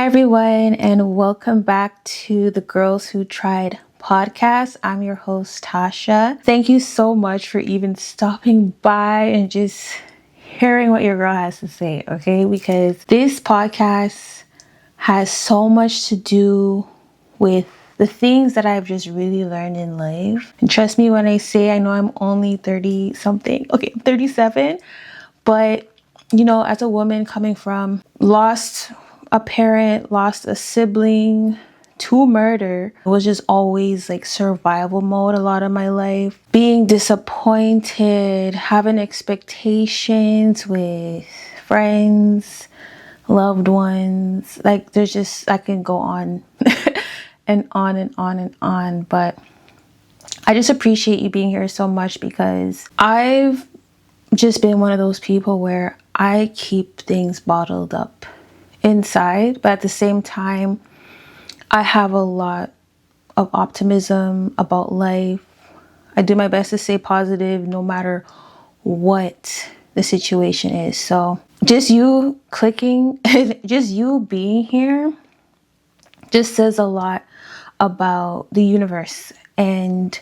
Hi, everyone, and welcome back to the Girls Who Tried podcast. I'm your host, Tasha. Thank you so much for even stopping by and just hearing what your girl has to say, okay? Because this podcast has so much to do with the things that I've just really learned in life. And trust me when I say I know I'm only 30 something. Okay, I'm 37, but as a woman coming from lost a parent, lost a sibling to murder, it was just always like survival mode a lot of my life. Being disappointed, having expectations with friends, loved ones. Like I can go on and on and on and on. But I just appreciate you being here so much because I've just been one of those people where I keep things bottled up inside, but at the same time, I have a lot of optimism about life. I do my best to stay positive no matter what the situation is. So just you clicking, just you being here just says a lot about the universe and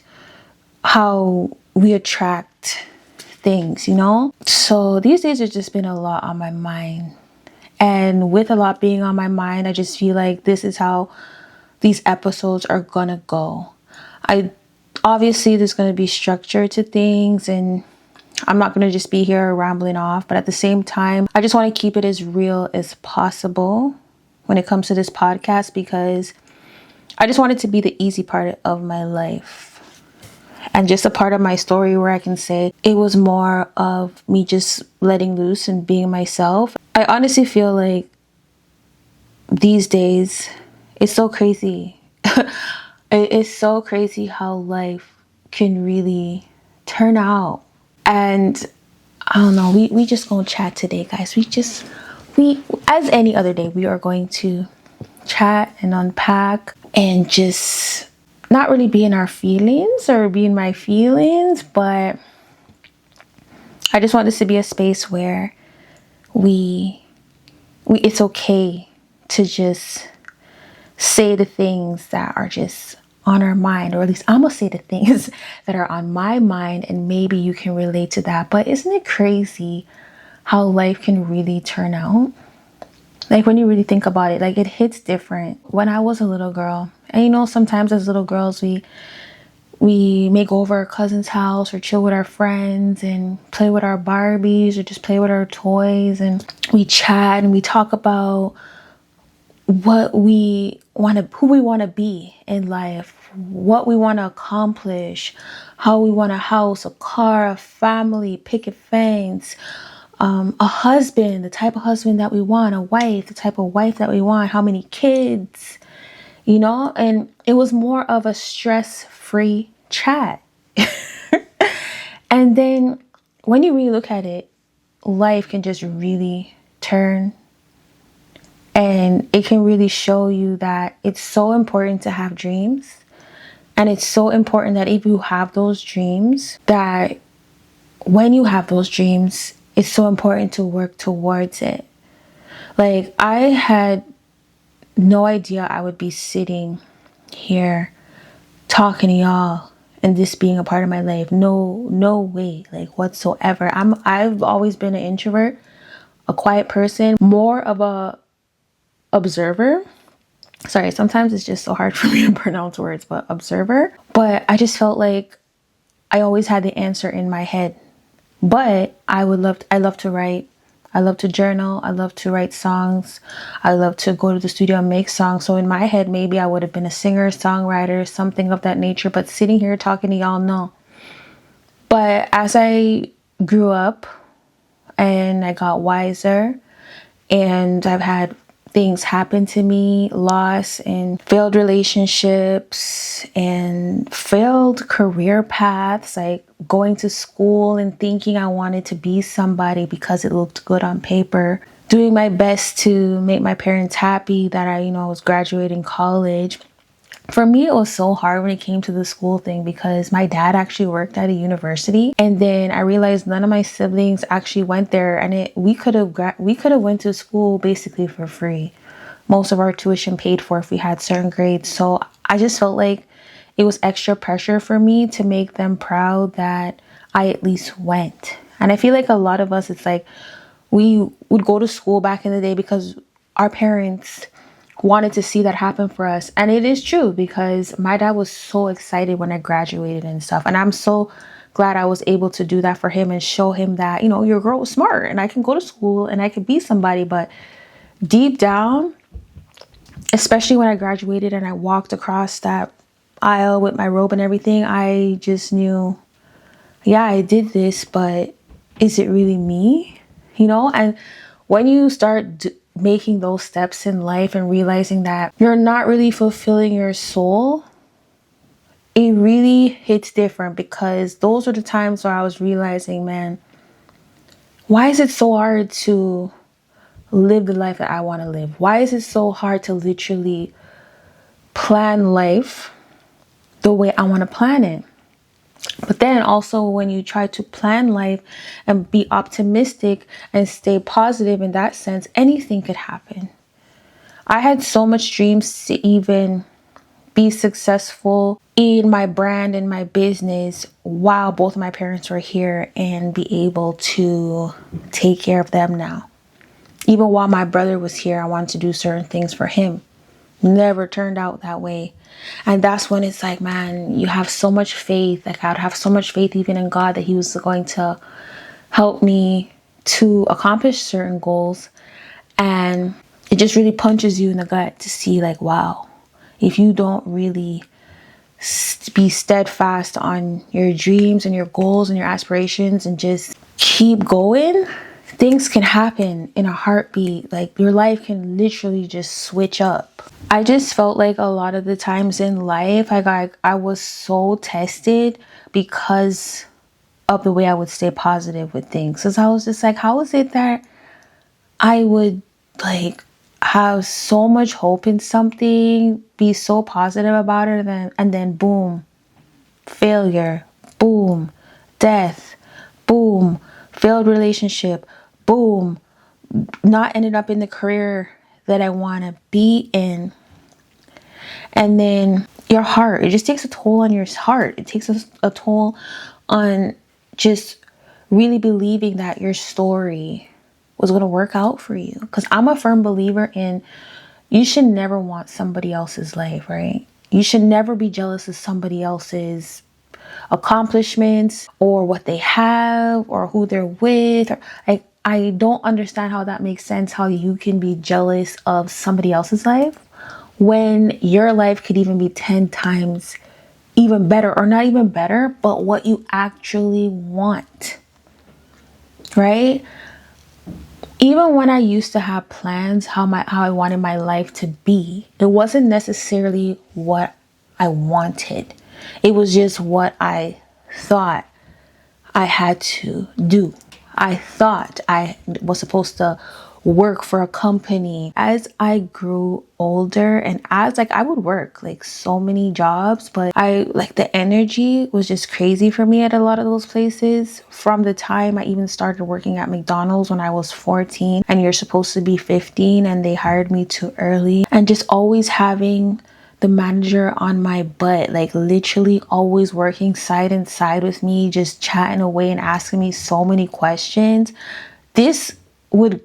how we attract things, So these days have just been a lot on my mind. And with a lot being on my mind, I just feel like this is how these episodes are gonna go. Obviously there's gonna be structure to things and I'm not gonna just be here rambling off, but at the same time, I just want to keep it as real as possible when it comes to this podcast because I just want it to be the easy part of my life. And just a part of my story where I can say it was more of me just letting loose and being myself. I honestly feel like these days it's so crazy. It's so crazy how life can really turn out. And I don't know, we just gonna chat today, guys. We as any other day, we are going to chat and unpack and just not really be in our feelings or be in my feelings, but I just want this to be a space where we it's okay to just say the things that are just on our mind, or at least I'm gonna say the things that are on my mind, and maybe you can relate to that. But isn't it crazy how life can really turn out? Like when you really think about it, like it hits different. When I was a little girl, and sometimes as little girls we may go over our cousin's house or chill with our friends and play with our Barbies or just play with our toys, and we chat and we talk about who we want to be in life, what we want to accomplish, how we want a house, a car, a family, picket fence, a husband, the type of husband that we want, a wife, the type of wife that we want, how many kids, and it was more of a stress-free chat. And then when you really look at it, life can just really turn, and it can really show you that it's so important to have dreams. And it's so important that if you have those dreams, that when you have those dreams, it's so important to work towards it. Like, I had no idea I would be sitting here talking to y'all and this being a part of my life. No way, like whatsoever. I've always been an introvert, a quiet person, more of a observer. Sorry, sometimes it's just so hard for me to pronounce words, but observer. But I just felt like I always had the answer in my head. But I love to write. I love to journal. I love to write songs. I love to go to the studio and make songs. So in my head, maybe I would have been a singer, songwriter, something of that nature. But sitting here talking to y'all, no. But as I grew up and I got wiser and I've had things happen to me, loss and failed relationships and failed career paths, like going to school and thinking I wanted to be somebody because it looked good on paper, doing my best to make my parents happy that I was graduating college. For me, it was so hard when it came to the school thing because my dad actually worked at a university, and then I realized none of my siblings actually went there, and we could have went to school basically for free. most of our tuition paid for if we had certain grades. So I just felt like it was extra pressure for me to make them proud that I at least went. And I feel like a lot of us, it's like we would go to school back in the day because our parents wanted to see that happen for us. And it is true, because my dad was so excited when I graduated and stuff. And I'm so glad I was able to do that for him and show him that, you know, your girl was smart and I can go to school and I can be somebody. But deep down, especially when I graduated and I walked across that aisle with my robe and everything, I just knew, yeah, I did this, but is it really me? You know? And when you start making those steps in life and realizing that you're not really fulfilling your soul, it really hits different, because those are the times where I was realizing, man, why is it so hard to live the life that I want to live? Why is it so hard to literally plan life the way I want to plan it? But then also, when you try to plan life and be optimistic and stay positive in that sense, anything could happen. I had so much dreams to even be successful in my brand and my business while both of my parents were here, and be able to take care of them now. Even while my brother was here, I wanted to do certain things for him. Never turned out that way. And that's when it's like, man, you have so much faith. Like, I'd have so much faith even in God that he was going to help me to accomplish certain goals. And it just really punches you in the gut to see, like, wow, if you don't really be steadfast on your dreams and your goals and your aspirations and just keep going, things can happen in a heartbeat. Like, your life can literally just switch up. I just felt like a lot of the times in life, I was so tested because of the way I would stay positive with things. Because I was just like, how is it that I would like have so much hope in something, be so positive about it, and then boom, failure, boom, death, boom, failed relationship, boom, not ended up in the career that I want to be in. And then your heart, it just takes a toll on your heart. It takes a toll on just really believing that your story was going to work out for you. Because I'm a firm believer in, you should never want somebody else's life, right? You should never be jealous of somebody else's accomplishments or what they have or who they're with. I don't understand how that makes sense, how you can be jealous of somebody else's life when your life could even be 10 times even better, or not even better, but what you actually want, right? Even when I used to have plans how I wanted my life to be, it wasn't necessarily what I wanted. It was just what I thought I had to do. I thought I was supposed to work for a company. As I grew older, and as I would work like so many jobs, but the energy was just crazy for me at a lot of those places. From the time I even started working at McDonald's when I was 14, and you're supposed to be 15, and they hired me too early, and just always having the manager on my butt, like literally always working side and side with me, just chatting away and asking me so many questions. This would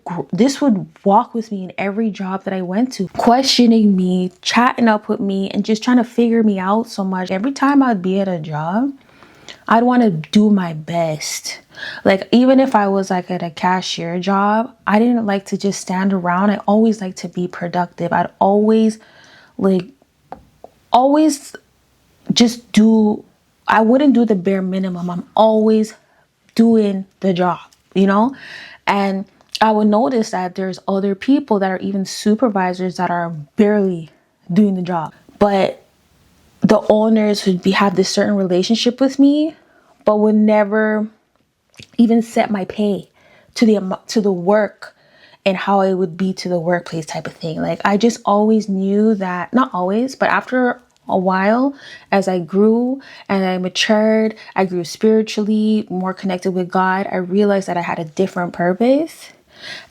walk with me in every job that I went to, questioning me, chatting up with me, and just trying to figure me out so much. Every time I'd be at a job, I'd want to do my best. Like, even if I was like at a cashier job, I didn't like to just stand around. I always like to be productive. I'd always just do, I wouldn't do the bare minimum. I'm always doing the job, you know? And I would notice that there's other people that are even supervisors that are barely doing the job. But the owners would have this certain relationship with me, but would never even set my pay to the work and how it would be to the workplace type of thing. Like, I just always knew that, not always, but after a while, as I grew and I matured, I grew spiritually, more connected with God, I realized that I had a different purpose.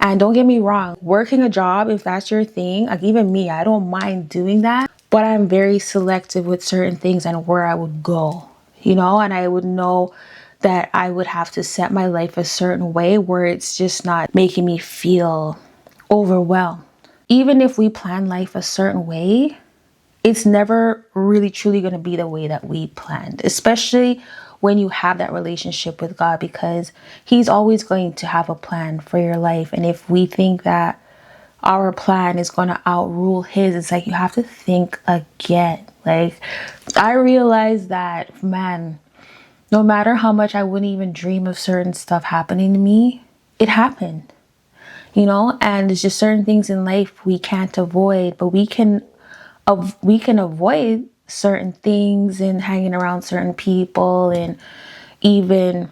And don't get me wrong, working a job, if that's your thing, like even me, I don't mind doing that, but I'm very selective with certain things and where I would go, you know, and I would know that I would have to set my life a certain way where it's just not making me feel overwhelmed. Even if we plan life a certain way, it's never really truly going to be the way that we planned, especially when you have that relationship with God, because He's always going to have a plan for your life. And if we think that our plan is going to outrule His, it's like you have to think again. Like, I realized that, man, no matter how much I wouldn't even dream of certain stuff happening to me, it happened, you know. And it's just certain things in life we can't avoid, but we can avoid certain things and hanging around certain people, and even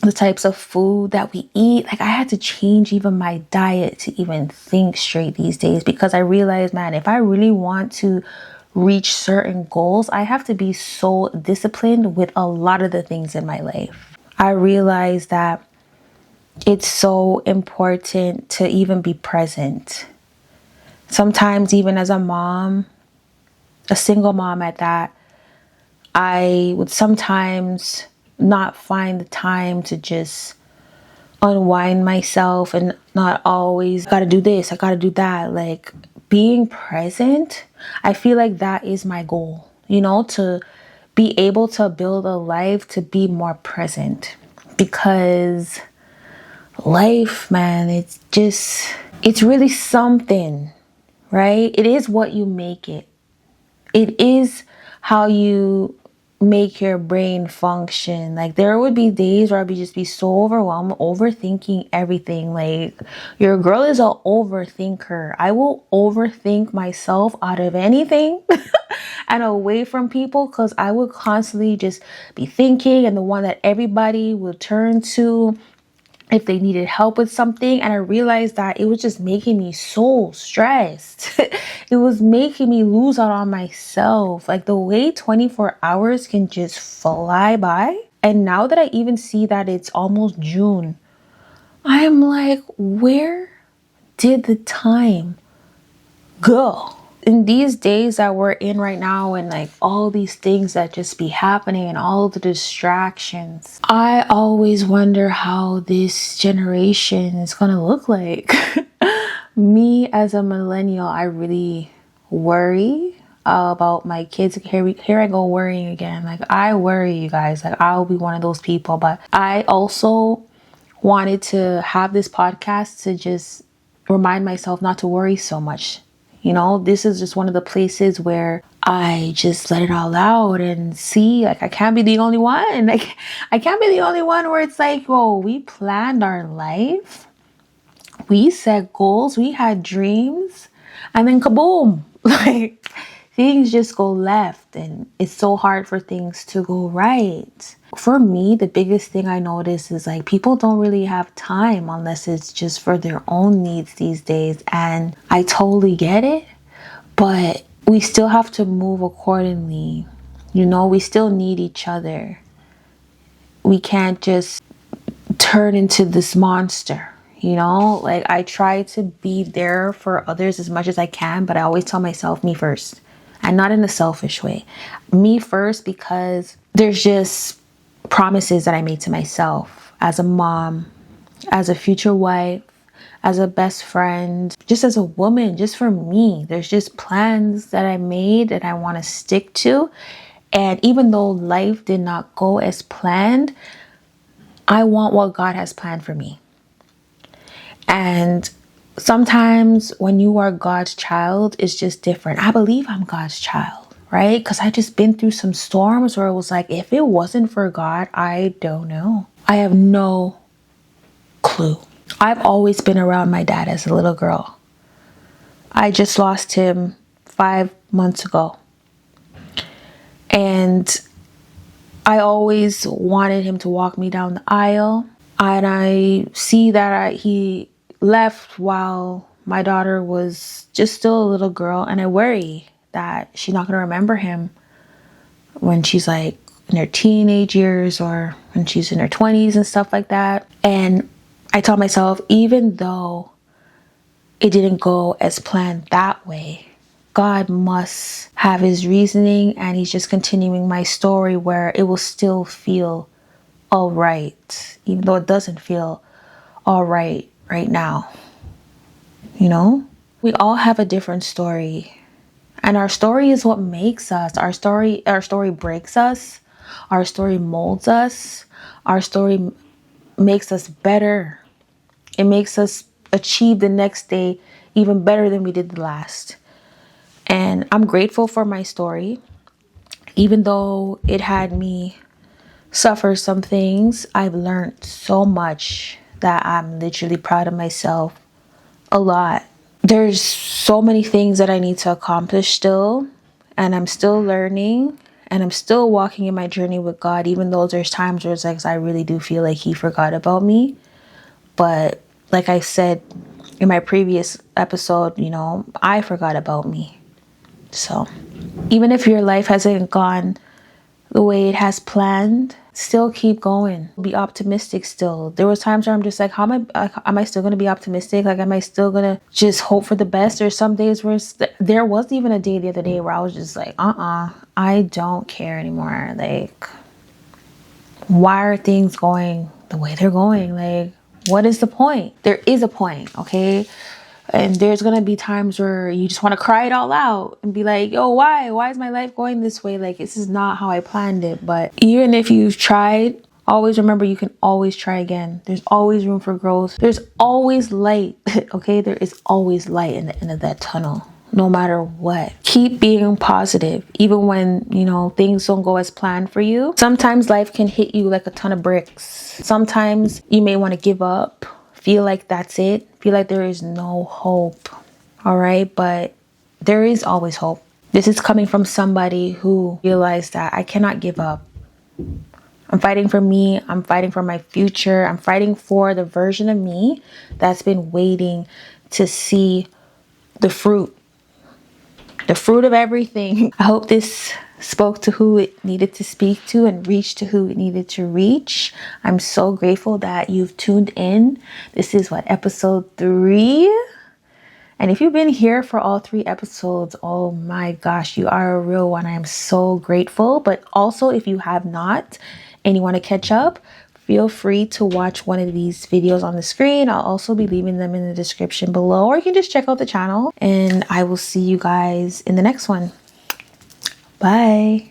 the types of food that we eat. Like, I had to change even my diet to even think straight these days, because I realized, man, if I really want to reach certain goals, I have to be so disciplined with a lot of the things in my life. I realized that it's so important to even be present. Sometimes, even as a mom, a single mom at that, I would sometimes not find the time to just unwind myself, and not always gotta do this, I gotta do that. Like, being present, I feel like that is my goal, you know, to be able to build a life to be more present. Because life, man, it's really something, right? It is what you make it. It is how you make your brain function. Like, there would be days where I'd just be so overwhelmed, overthinking everything. Like, your girl is an overthinker. I will overthink myself out of anything and away from people, because I would constantly just be thinking, and the one that everybody would turn to if they needed help with something. And I realized that it was just making me so stressed. It was making me lose out on myself. Like, the way 24 hours can just fly by. And now that I even see that it's almost June, I am like, where did the time go? In these days that we're in right now, and like all these things that just be happening and all the distractions, I always wonder how this generation is gonna look like. Me as a millennial, I really worry about my kids. Here I go worrying again. Like, I worry, you guys. Like, I'll be one of those people. But I also wanted to have this podcast to just remind myself not to worry so much. You know, this is just one of the places where I just let it all out and see, like, I can't be the only one. Like, I can't be the only one where it's like, whoa, we planned our life. We set goals. We had dreams. And then kaboom, like, things just go left, and it's so hard for things to go right. For me, the biggest thing I notice is, like, people don't really have time unless it's just for their own needs these days. And I totally get it, but we still have to move accordingly. You know, we still need each other. We can't just turn into this monster. You know, like, I try to be there for others as much as I can, but I always tell myself, me first. And not in a selfish way. Me first, because there's just promises that I made to myself as a mom, as a future wife, as a best friend, just as a woman, just for me. There's just plans that I made that I want to stick to. And even though life did not go as planned, I want what God has planned for me. And sometimes when you are God's child, it's just different. I believe I'm God's child, right? Because I just been through some storms where it was like, if it wasn't for God, I don't know. I have no clue. I've always been around my dad as a little girl. I just lost him 5 months ago. And I always wanted him to walk me down the aisle. And I see that he left while my daughter was just still a little girl, and I worry that she's not going to remember him when she's like in her teenage years, or when she's in her 20s and stuff like that. And I tell myself, even though it didn't go as planned that way, God must have his reasoning, and he's just continuing my story where it will still feel all right, even though it doesn't feel all right now. You know, we all have a different story, and our story is what makes us. Our story breaks us. Our story molds us. Our story makes us better. It makes us achieve the next day even better than we did the last. And I'm grateful for my story. Even though it had me suffer some things, I've learned so much that I'm literally proud of myself a lot. There's so many things that I need to accomplish still, and I'm still learning, and I'm still walking in my journey with God, even though there's times where it's like I really do feel like he forgot about me. But like I said in my previous episode, you know, I forgot about me. So even if your life hasn't gone the way it has planned, still keep going. Be optimistic still. There was times where I'm just like, how am I still going to be optimistic? Like, am I still going to just hope for the best? There's some days where there wasn't even a day the other day where I was just like, I don't care anymore. Like, why are things going the way they're going? Like, what is the point? There is a point, okay? And there's gonna be times where you just want to cry it all out and be like, yo, why is my life going this way? Like, this is not how I planned it. But even if you've tried, always remember you can always try again. There's always room for growth. There's always light. Okay, there is always light in the end of that tunnel, no matter what. Keep being positive even when, you know, things don't go as planned for you. Sometimes life can hit you like a ton of bricks. Sometimes you may want to give up, feel like that's it, feel like there is no hope. All right, but there is always hope. This is coming from somebody who realized that I cannot give up. I'm fighting for me. I'm fighting for my future. I'm fighting for the version of me that's been waiting to see the fruit of everything. I hope this spoke to who it needed to speak to and reached to who it needed to reach. I'm so grateful that you've tuned in. This is episode 3. And if you've been here for all 3 episodes, oh my gosh, you are a real one. I am so grateful. But also, if you have not and you want to catch up, feel free to watch one of these videos on the screen. I'll also be leaving them in the description below, or you can just check out the channel, and I will see you guys in the next one. Bye.